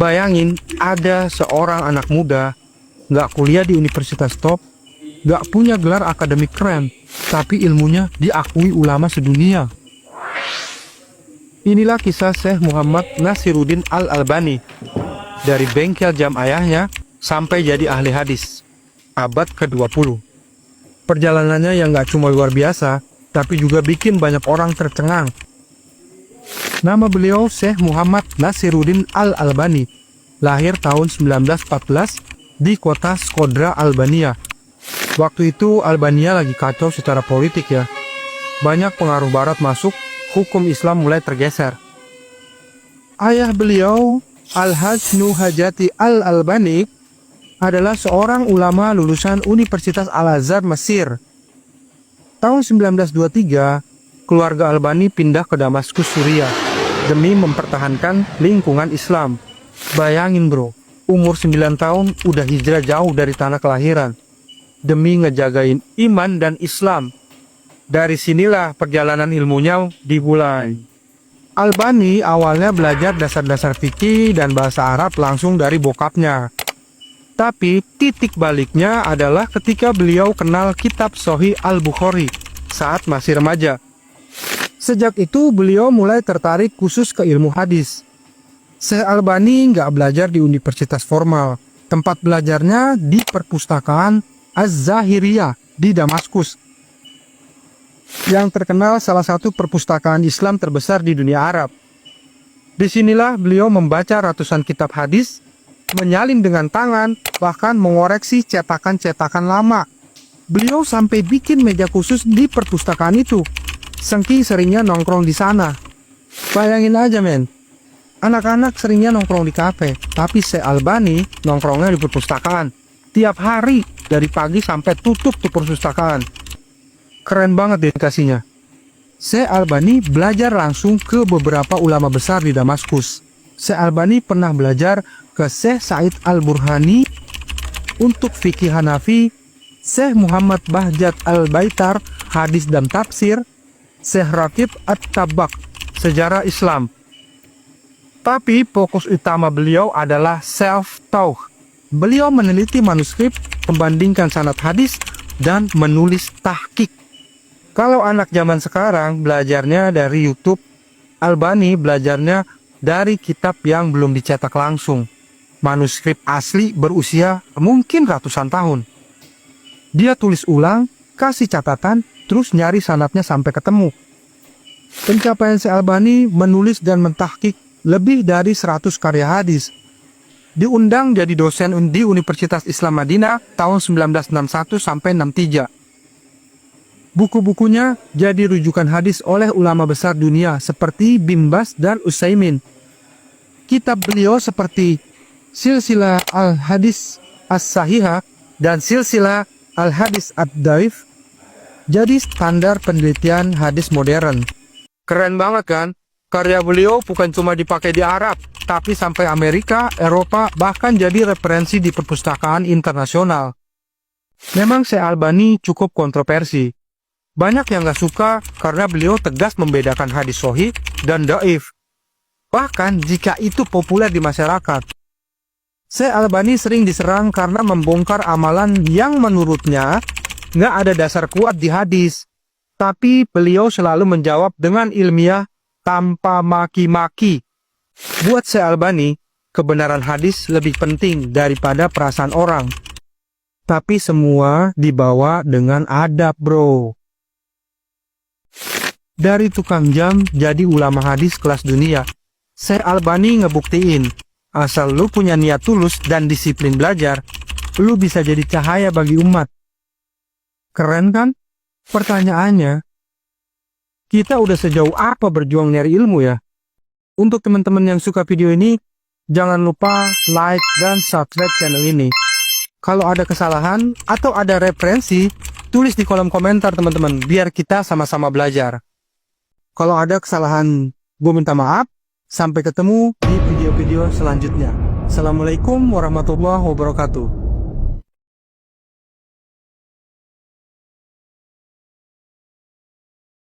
Bayangin, ada seorang anak muda, gak kuliah di universitas top, gak punya gelar akademik keren, tapi ilmunya diakui ulama sedunia. Inilah kisah Syekh Muhammad Nasiruddin Al-Albani. Dari bengkel jam ayahnya sampai jadi ahli hadis abad ke-20. Perjalanannya yang gak cuma luar biasa, tapi juga bikin banyak orang tercengang. Nama beliau Syekh Muhammad Nasiruddin Al-Albani. Lahir tahun 1914 di kota Shkodra, Albania. Waktu itu Albania lagi kacau secara politik ya. Banyak pengaruh barat masuk, hukum Islam mulai tergeser. Ayah beliau, Al-Hajj Nuhajati Al-Albani, adalah seorang ulama lulusan Universitas Al-Azhar, Mesir. Tahun 1923, keluarga Albani pindah ke Damaskus, Suriah, demi mempertahankan lingkungan Islam. Bayangin bro, umur 9 tahun udah hijrah jauh dari tanah kelahiran, demi ngejagain iman dan Islam. Dari sinilah perjalanan ilmunya dimulai. Albani awalnya belajar dasar-dasar fikih dan bahasa Arab langsung dari bokapnya. Tapi titik baliknya adalah ketika beliau kenal kitab Sahih Al-Bukhari saat masih remaja. Sejak itu beliau mulai tertarik khusus ke ilmu hadis. Syekh Albani nggak belajar di universitas formal. Tempat belajarnya di perpustakaan Az-Zahiriyah di Damaskus, yang terkenal salah satu perpustakaan Islam terbesar di dunia Arab. Disinilah beliau membaca ratusan kitab hadis, menyalin dengan tangan, bahkan mengoreksi cetakan-cetakan lama. Beliau sampai bikin meja khusus di perpustakaan itu. Saking seringnya nongkrong di sana. Bayangin aja men, anak-anak seringnya nongkrong di kafe, tapi Syekh Albani nongkrongnya di perpustakaan. Tiap hari, dari pagi sampai tutup tuh perpustakaan. Keren banget dedikasinya. Syekh Albani belajar langsung ke beberapa ulama besar di Damaskus. Syekh Albani pernah belajar ke Syekh Said Al-Burhani untuk fikih Hanafi, Syekh Muhammad Bahjat Al-Baitar hadis dan tafsir, Syekh Rakib At-Tabak sejarah Islam. Tapi fokus utama beliau adalah self-tauh. Beliau meneliti manuskrip, membandingkan sanad hadis, dan menulis tahqiq. Kalau anak zaman sekarang belajarnya dari YouTube, Albani belajarnya dari kitab yang belum dicetak langsung. Manuskrip asli berusia mungkin ratusan tahun. Dia tulis ulang, kasih catatan, terus nyari sanadnya sampai ketemu. Pencapaian Syekh Albani menulis dan mentahqiq lebih dari 100 karya hadis. Diundang jadi dosen di Universitas Islam Madinah tahun 1961 sampai 63. Buku-bukunya jadi rujukan hadis oleh ulama besar dunia seperti Bin Baz dan Utsaimin. Kitab beliau seperti Silsilah Al-Hadis As-Sahihah dan Silsilah Al-Hadis Ad-Daif jadi standar penelitian hadis modern. Keren banget kan? Karya beliau bukan cuma dipakai di Arab, tapi sampai Amerika, Eropa, bahkan jadi referensi di perpustakaan internasional. Memang Syekh Albani cukup kontroversi. Banyak yang gak suka karena beliau tegas membedakan hadis sahih dan dhaif. Bahkan jika itu populer di masyarakat. Syekh Albani sering diserang karena membongkar amalan yang menurutnya gak ada dasar kuat di hadis. Tapi beliau selalu menjawab dengan ilmiah tanpa maki-maki. Buat Syekh Albani, kebenaran hadis lebih penting daripada perasaan orang. Tapi semua dibawa dengan adab bro. Dari tukang jam jadi ulama hadis kelas dunia, Syekh Albani ngebuktiin, asal lu punya niat tulus dan disiplin belajar, lu bisa jadi cahaya bagi umat. Keren kan? Pertanyaannya, kita udah sejauh apa berjuang nyari ilmu ya? Untuk teman-teman yang suka video ini, jangan lupa like dan subscribe channel ini. Kalau ada kesalahan atau ada referensi, tulis di kolom komentar teman-teman, biar kita sama-sama belajar. Kalau ada kesalahan, gue minta maaf. Sampai ketemu di video-video selanjutnya. Assalamualaikum warahmatullahi wabarakatuh.